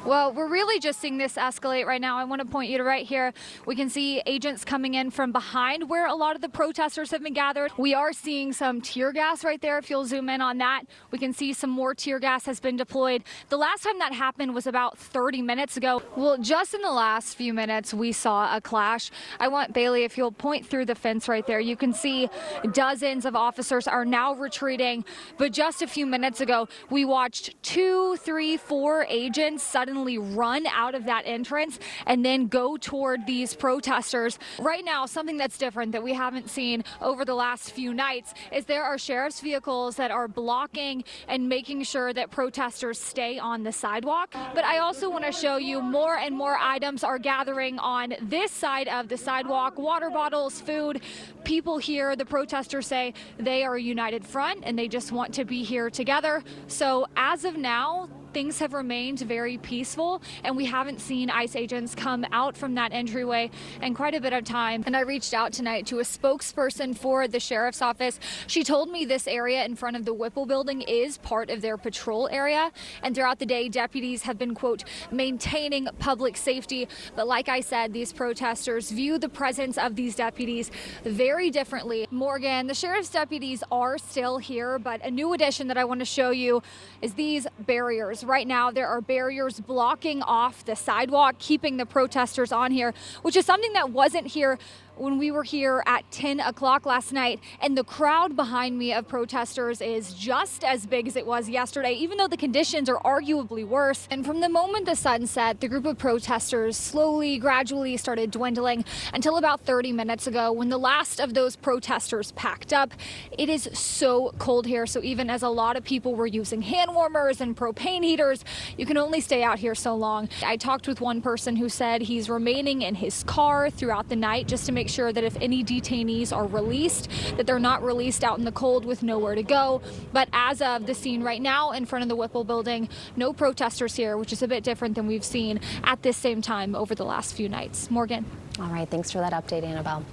Well, we're really just seeing this escalate right now. I want to point you to right here. We can see agents coming in from behind where a lot of the protesters have been gathered. We are seeing some tear gas right there. If you'll zoom in on that, we can see some more tear gas has been deployed. The last time that happened was about 30 minutes ago. Well, just in the last few minutes, we saw a clash. I want Bailey, if you'll point through the fence right there, you can see dozens of officers are now retreating. But just a few minutes ago, we watched 2, 3, 4 agents suddenly run out of that entrance and then go toward these protesters. Right now, something that's different that we haven't seen over the last few nights is there are sheriff's vehicles that are blocking and making sure that protesters stay on the sidewalk. But I also want to show you more and more items are gathering on this side of the sidewalk. Water bottles, food. People here, the protesters say they are a united front and they just want to be here together. So as of now, things have remained very peaceful, and we haven't seen ICE agents come out from that entryway in quite a bit of time. And I reached out tonight to a spokesperson for the sheriff's office. She told me this area in front of the Whipple Building is part of their patrol area, and throughout the day, deputies have been, quote, maintaining public safety. But like I said, these protesters view the presence of these deputies very differently. Morgan, the sheriff's deputies are still here, but a new addition that I want to show you is these barriers. Right now, there are barriers blocking off the sidewalk, keeping the protesters on here, which is something that wasn't here when we were here at 10 o'clock last night. And the crowd behind me of protesters is just as big as it was yesterday, even though the conditions are arguably worse. And from the moment the sun set, the group of protesters slowly, gradually started dwindling until about 30 minutes ago when the last of those protesters packed up. It is so cold here, so even as a lot of people were using hand warmers and propane heaters, you can only stay out here so long. I talked with one person who said he's remaining in his car throughout the night just to make sure that if any detainees are released, that they're not released out in the cold with nowhere to go. But as of the scene right now in front of the Whipple Building, no protesters here, which is a bit different than we've seen at this same time over the last few nights. Morgan. All right, thanks for that update, Annabelle.